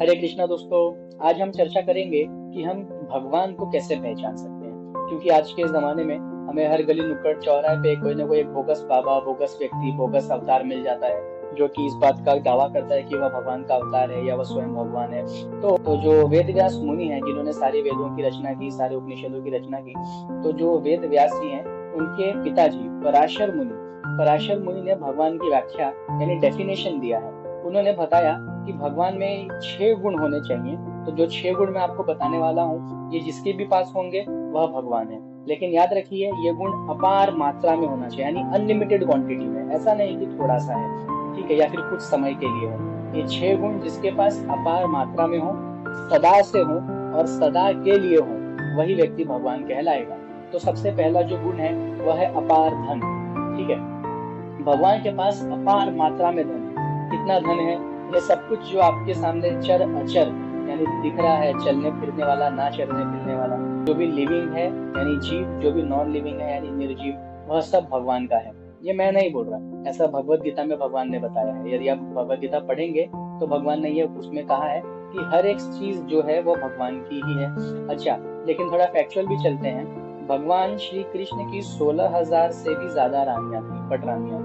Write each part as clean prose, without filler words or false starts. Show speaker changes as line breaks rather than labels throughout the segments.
हरे कृष्णा दोस्तों। आज हम चर्चा करेंगे कि हम भगवान को कैसे पहचान सकते हैं, क्योंकि आज के ज़माने में हमें हर गली नुक्कड़ चौराहे पे कोई ना कोई एक बोगस बाबा, बोगस व्यक्ति, बोगस अवतार मिल जाता है जो कि इस बात का दावा करता है कि वह भगवान का अवतार है या वह स्वयं भगवान है। तो जो वेद व्यास मुनि हैं, जिन्होंने सारे वेदों की रचना की, सारे उपनिषदों की रचना की, तो जो वेद व्यास जी हैं, उनके पिताजी पराशर मुनि ने भगवान की व्याख्या यानी डेफिनेशन दिया है। उन्होंने बताया कि भगवान में 6 गुण होने चाहिए। तो जो 6 गुण मैं आपको बताने वाला हूँ, ये जिसके भी पास होंगे वह भगवान है। लेकिन याद रखिए, ये गुण अपार मात्रा में होना चाहिए, यानी अनलिमिटेड क्वांटिटी में। ऐसा नहीं कि थोड़ा सा है, ठीक है, या फिर कुछ समय के लिए है। ये 6 गुण जिसके पास अपार मात्रा में हो, सदा से हो और सदा के लिए हो, वही व्यक्ति भगवान कहलाएगा। तो सबसे पहला जो गुण है वह है अपार धन। ठीक है, भगवान के पास अपार मात्रा में धन है। कितना धन है? ये सब कुछ जो आपके सामने चर अचर यानी दिख रहा है, चलने फिरने वाला, ना चलने फिरने वाला, जो भी लिविंग है यानी जीव, जो भी नॉन लिविंग है यानी निर्जीव, वह सब भगवान का है। ये मैं नहीं बोल रहा, ऐसा भगवत गीता में भगवान ने बताया है। यदि आप भगवत गीता पढ़ेंगे तो भगवान ने ये उसमें कहा है कि हर एक चीज जो है वो भगवान की ही है। अच्छा, लेकिन थोड़ा फैक्चुअल भी चलते हैं। भगवान श्री कृष्ण की 16,000 से भी ज्यादा रानियां थी, पटरानियां।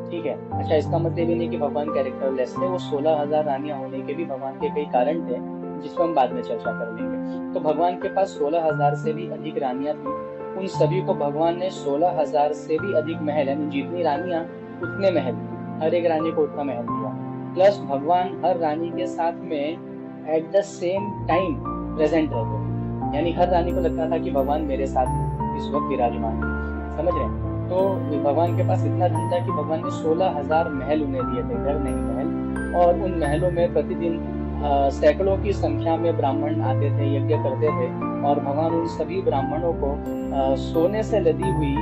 ठीक है, अच्छा, इसका मतलब ये नहीं कि भगवान कैरेक्टरलेस थे। वो 16,000 रानियां होने के भी भगवान के कई कारण थे, जिसको हम बाद में चर्चा कर लेंगे। तो भगवान के पास 16,000 से भी अधिक रानियां थी। उन सभी को भगवान ने 16,000 से भी अधिक महल, यानी जितनी रानियां उतने महल, हर एक रानी को उतना महल दिया। प्लस भगवान हर रानी के साथ में at the same time present रहते थे, यानी हर रानी को लगता था कि भगवान मेरे साथ इस वक्त विराजमान है। समझ रहे हैं? तो भगवान के पास इतना धन था कि भगवान ने 16,000 महल उन्हें दिए थे, घर नहीं महल। और उन महलों में प्रतिदिन सैकड़ों की संख्या में ब्राह्मण आते थे, यज्ञ करते थे। और भगवान उन सभी ब्राह्मणों को सोने से लदी हुई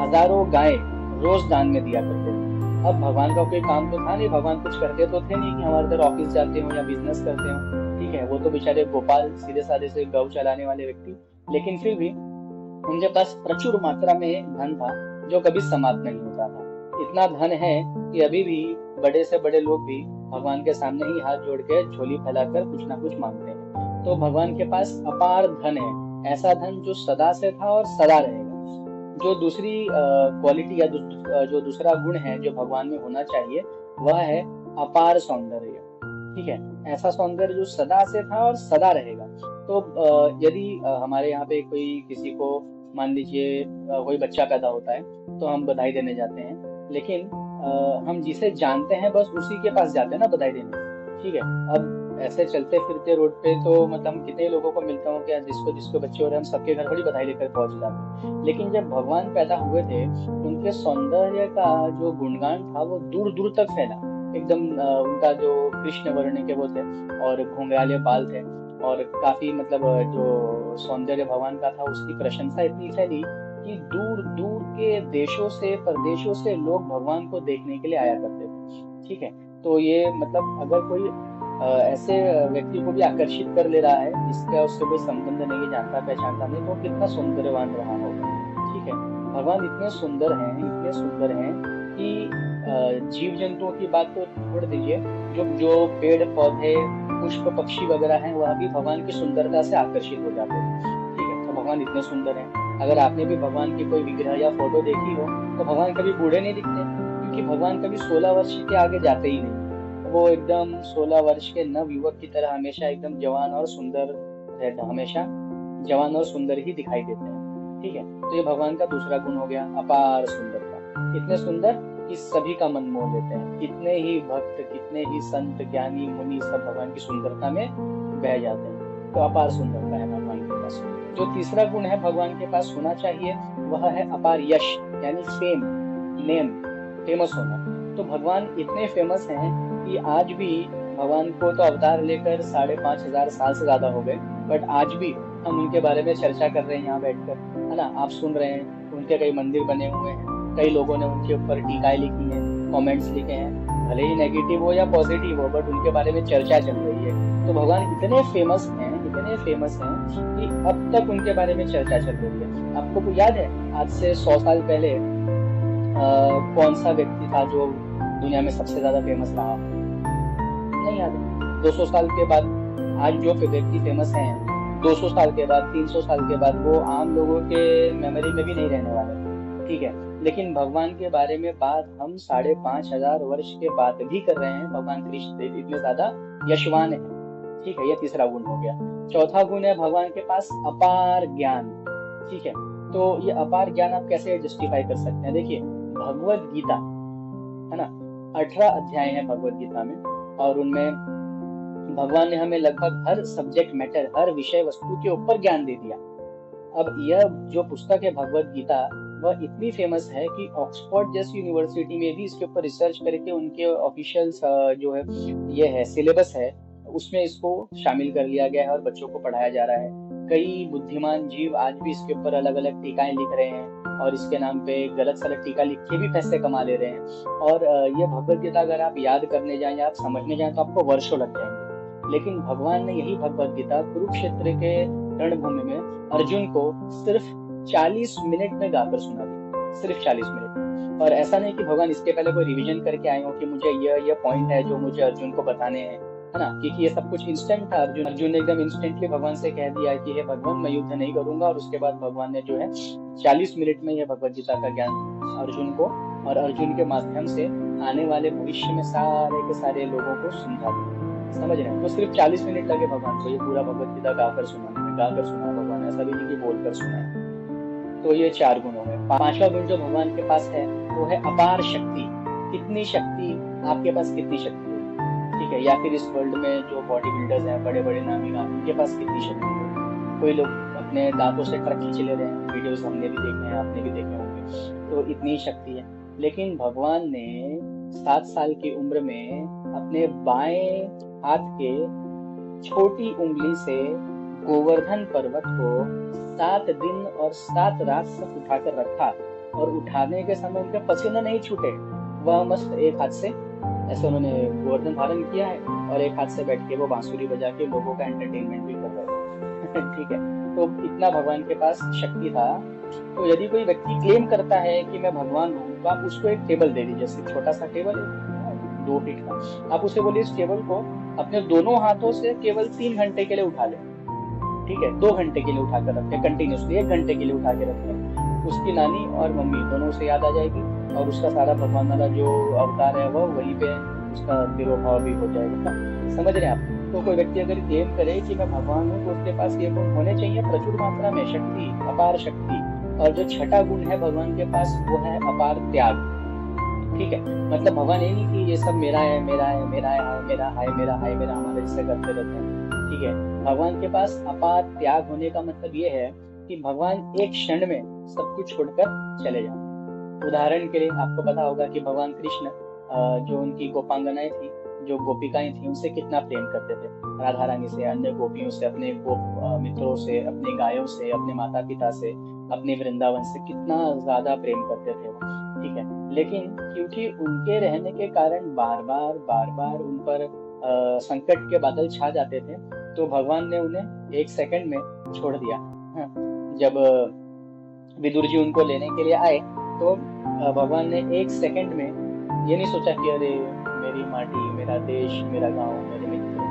हजारों गायें रोज दान में दिया करते थे। अब भगवान का कोई काम तो था नहीं, भगवान कुछ करते तो थे नहीं कि हमारे इधर ऑफिस जाते हो या बिजनेस करते हो। ठीक है, वो तो बेचारे गोपाल, सीधे साधे से गौ चलाने वाले व्यक्ति। लेकिन फिर भी उनके पास प्रचुर मात्रा में धन था, जो कभी समाप्त नहीं होता था। इतना धन है कि अभी भी बड़े से बड़े लोग भी भगवान के सामने ही हाथ जोड़ के झोली फैलाकर कुछ ना कुछ मांगते हैं। तो भगवान के पास अपार धन है, ऐसा धन जो सदा से था और सदा रहेगा। जो दूसरी क्वालिटी या जो दूसरा गुण है जो भगवान में होना चाहिए, वह है अपार सौंदर्य। ठीक है, ऐसा सौंदर्य जो सदा से था और सदा रहेगा। तो यदि हमारे यहाँ पे कोई किसी को, मान लीजिए कोई बच्चा पैदा होता है, तो हम बधाई देने जाते हैं। लेकिन हम जिसे जानते हैं बस उसी के पास जाते हैं ना बधाई देने। ठीक है, अब ऐसे चलते फिरते रोड पे तो मतलब हम कितने लोगों को मिलते हो क्या, जिसको जिसको बच्चे हो रहे हैं, हम सबके घर थोड़ी बधाई लेकर पहुंच जाते हैं। लेकिन जब भगवान पैदा हुए थे, उनके सौंदर्य का जो गुणगान था वो दूर दूर तक फैला। एकदम उनका जो कृष्ण वर्ण के वो थे और घुंघराले बाल थे, और काफी मतलब जो सौंदर्य भगवान का था उसकी प्रशंसा इतनी फैली कि दूर दूर के देशों से, प्रदेशों से लोग भगवान को देखने के लिए आया करते थे। ठीक है, तो ये मतलब अगर कोई ऐसे व्यक्ति को भी आकर्षित कर ले रहा है जिसका उससे कोई संबंध नहीं, जानता पहचानता नहीं, तो कितना सौंदर्यवान रहा होगा। ठीक है, भगवान इतने सुंदर हैं कि जीव जंतुओं की बात तो छोड़ दीजिए, जो जो पेड़ पौधे, पुष्प पक्षी वगैरह हैं, वह भी भगवान की सुंदरता से आकर्षित हो जाते हैं। ठीक है, तो भगवान इतने सुंदर हैं। अगर आपने भी भगवान की कोई विग्रह या फोटो देखी हो, तो भगवान कभी बूढ़े नहीं दिखते, क्योंकि भगवान कभी 16 वर्ष के आगे जाते ही नहीं। वो एकदम 16 वर्ष के नव युवक की तरह हमेशा एकदम जवान और सुंदर रहता, हमेशा जवान और सुंदर ही दिखाई देते हैं। ठीक है, तो ये भगवान का दूसरा गुण हो गया, अपार सुंदरता। इतने सुंदर कि सभी का मन मोह लेते हैं। कितने ही भक्त, कितने ही संत, ज्ञानी, मुनि सब भगवान की सुंदरता में बह जाते हैं। तो अपार सुंदरता है भगवान के पास। जो तीसरा गुण है भगवान के पास होना चाहिए, वह है अपार यश, यानी फेम, नेम, फेमस होना। तो भगवान इतने फेमस हैं कि आज भी भगवान को तो अवतार लेकर 5,500 साल से ज्यादा हो गए, बट आज भी हम उनके बारे में चर्चा कर रहे हैं यहाँ बैठकर, है ना। आप सुन रहे हैं, उनके कई मंदिर बने हुए हैं, कई लोगों ने उनके ऊपर टीकाएं लिखी हैं, कमेंट्स लिखे हैं, भले ही नेगेटिव हो या पॉजिटिव हो, बट उनके बारे में चर्चा चल रही है। तो भगवान इतने फेमस हैं कि अब तक उनके बारे में चर्चा चल रही है। आपको तो याद है, आज से 100 साल पहले कौन सा व्यक्ति था जो दुनिया में सबसे ज्यादा फेमस रहा? नहीं याद है। 200 साल के बाद आज जो व्यक्ति फेमस हैं 200 साल के बाद, 300 साल के बाद वो आम लोगों के मेमोरी में भी नहीं रहने वाले, ठीक है। लेकिन भगवान के बारे में बात हम 5,500 वर्ष के बाद भी कर रहे हैं। भगवान कृष्ण देव इतने ज्यादा यशवान है, ठीक है। ये तीसरा गुण हो गया। चौथा गुण है भगवान के पास अपार ज्ञान, ठीक है। तो ये अपार ज्ञान आप कैसे जस्टिफाई कर सकते हैं? देखिए, भगवत गीता है ना, 18 अध्याय है भगवत गीता में, और उनमें भगवान ने हमें लगभग हर सब्जेक्ट मैटर, हर विषय वस्तु के ऊपर ज्ञान दे दिया। अब यह जो पुस्तक है भगवत गीता, वह इतनी फेमस है कि ऑक्सफोर्ड जैसी यूनिवर्सिटी में भी इसके ऊपर रिसर्च करके उनके ऑफिशियल जो है ये है सिलेबस है, उसमें इसको शामिल कर लिया गया है और बच्चों को पढ़ाया जा रहा है। कई बुद्धिमान जीव आज भी इसके ऊपर अलग अलग टीकाएं लिख रहे हैं और इसके नाम पे गलत सलत टीका लिख के भी पैसे कमा ले रहे हैं। और ये भगवत गीता अगर आप याद करने जाएं या आप समझने जाएं तो आपको वर्षों लग जाएंगे। लेकिन भगवान ने यही भगवत गीता कुरुक्षेत्र के रणभूमि में अर्जुन को सिर्फ 40 मिनट में गाकर सुना दी, सिर्फ 40 मिनट। और ऐसा नहीं कि भगवान इसके पहले कोई रिवीजन करके आए हो कि मुझे ये पॉइंट है जो मुझे अर्जुन को बताने हैं, है ना, क्योंकि ये सब कुछ इंस्टेंट था। अर्जुन ने एकदम इंस्टेंटली भगवान से कह दिया कि हे भगवान, मैं युद्ध नहीं करूंगा। और उसके बाद भगवान ने जो है 40 मिनट में यह भगवत गीता का ज्ञान अर्जुन को और अर्जुन के माध्यम से आने वाले भविष्य में सारे के सारे लोगों को समझा दिया। समझ रहे हैं? तो सिर्फ 40 मिनट लगे भगवान को ये पूरा भगवत गीता गाकर सुना भगवान, ऐसा भी नहीं कि बोलकर सुना है। तो ये 4 गुण हो गए। 5वां गुण जो भगवान के पास है वो है अपार शक्ति। कितनी शक्ति आपके पास, कितनी शक्ति है, ठीक है। या फिर इस वर्ल्ड में जो बॉडी बिल्डर्स हैं, बड़े बड़े नामी नाम, उनके पास कितनी शक्ति है। कोई लोग अपने दांतों से ट्रक खींच ले रहे हैं, वीडियोस हमने भी देखे हैं, आपने भी देखे होंगे। तो इतनी शक्ति है। लेकिन भगवान ने 7 साल की उम्र में अपने बाएं हाथ के छोटी उंगली से गोवर्धन पर्वत को 7 दिन और 7 रात तक उठाकर रखा, और उठाने के समय उनके पसीने नहीं छूटे। वह मस्त एक हाथ से ऐसे उन्होंने गोवर्धन धारण किया है और एक हाथ से बैठ के वो बांसुरी बजा के लोगों का एंटरटेनमेंट भी कर रहे हैं ठीक है। तो इतना भगवान के पास शक्ति था। तो यदि कोई व्यक्ति क्लेम करता है कि मैं भगवान हूँ, तो आप उसको एक टेबल दे दीजिए, जैसे छोटा सा टेबल है 2 फीट का। आप उसे बोलिए इस टेबल को अपने दोनों हाथों से केवल 3 घंटे के लिए उठा ले, ठीक है। 2 घंटे के लिए उठा कर रखे, कंटिन्यूसली 1 घंटे के लिए उठा के रखे। उसकी नानी और मम्मी दोनों से याद आ जाएगी और उसका सारा भगवान वाला जो अवतार है वो वहीं पे उसका तिरोभाव भी हो जाएगा। समझ रहे हैं आप? तो कोई व्यक्ति अगर क्लेम करे कि मैं भगवान हूँ, तो उसके पास ये गुण होने चाहिए प्रचुर मात्रा में, शक्ति, अपार शक्ति। और जो छठा गुण है भगवान के पास वो है अपार त्याग, ठीक है। मतलब भगवान ये नहीं कि ये सब मेरा है, मेरा है, मेरा है, हाय मेरा, हाय मेरा, हाय मेरा, हमारे जैसे करते रहते हैं, ठीक है। भगवान के पास अपार त्याग होने का मतलब ये है कि भगवान एक क्षण में सब कुछ छोड़कर चले जाते। उदाहरण के लिए आपको पता होगा कि भगवान कृष्ण जो उनकी गोपांगनाएं थी, जो गोपिकाएं थी, उनसे कितना प्रेम करते थे। राधा रानी से, अन्य गोपियों से, अपने गोप मित्रों से, अपने गायों से, अपने माता पिता से, अपने वृंदावन से कितना ज्यादा प्रेम करते थे वो, ठीक है। लेकिन क्योंकि उनके रहने के कारण बार बार उन पर संकट के बादल छा जाते थे, तो भगवान ने उन्हें 1 सेकंड में छोड़ दिया। जब विदुर जी उनको लेने के लिए आए तो भगवान ने 1 सेकंड में ये नहीं सोचा कि अरे मेरी माटी, मेरा देश, मेरा गांव, मेरे मित्र,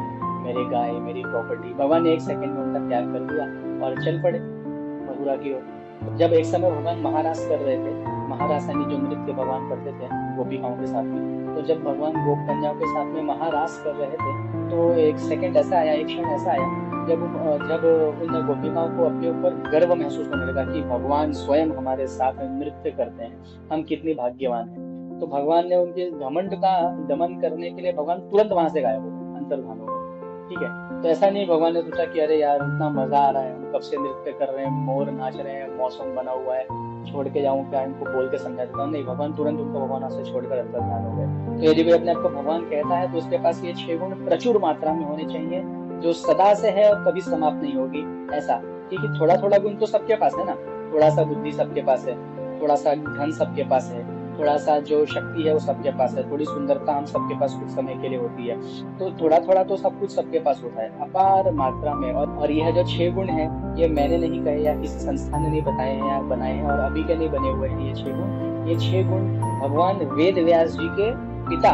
मेरे गाय, मेरी प्रॉपर्टी। भगवान ने 1 सेकंड में उनका त्याग कर दिया और चल पड़े मथुरा की ओर। जब एक समय भगवान महारास कर रहे थे, महारासानी जो नृत्य भगवान करते थे गोपिकाओं के साथ में, तो जब भगवान गोप कन्याओं के साथ में महारास कर रहे थे तो 1 सेकंड ऐसा आया, 1 क्षण ऐसा आया जब उन गोपिकाओं को अपने ऊपर गर्व महसूस होने लगा कि भगवान स्वयं हमारे साथ नृत्य करते हैं, हम कितनी भाग्यवान हैं। तो भगवान ने उनके घमंड का दमन करने के लिए भगवान तुरंत वहां से गायब हो गए, अंतर्धान हो गए, ठीक है। तो ऐसा नहीं भगवान ने सोचा कि अरे यार इतना मजा आ रहा है, हम कब से नृत्य कर रहे हैं, मोर नाच रहे हैं, मौसम बना हुआ है, छोड़ के जाऊं क्या, इनको बोल के समझा देता हूँ। नहीं, भगवान तुरंत उनको भगवान से छोड़कर अंतर्धान हो गए। तो यदि कोई अपने आप को भगवान कहता है तो उसके पास ये 6 गुण प्रचुर मात्रा में होने चाहिए, जो सदा से है और कभी समाप्त नहीं होगी। ऐसा क्योंकि थोड़ा थोड़ा गुण तो सबके पास है ना, थोड़ा सा बुद्धि सबके पास है, थोड़ा सा धन सबके पास है, थोड़ा सा जो शक्ति है वो सबके पास है, थोड़ी सुंदरता हम सबके पास कुछ समय के लिए होती है। तो थोड़ा थोड़ा तो सब कुछ सबके पास होता है अपार मात्रा में। और यह जो 6 गुण है ये मैंने नहीं कहे या किसी संस्था ने नहीं बताए हैं या बनाए हैं और अभी के नहीं बने हुए हैं। ये 6 गुण, ये 6 गुण भगवान वेद व्यास जी के पिता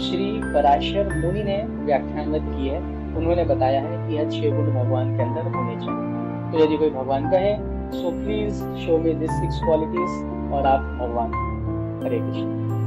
श्री पराशर मुनि ने व्याख्यानबद्ध किए हैं उन्होंने बताया है कि यह 6 गुण भगवान के अंदर होने चाहिए। तो यदि कोई भगवान का है, so please show me this 6 qualities और आप भगवान। हरे कृष्ण।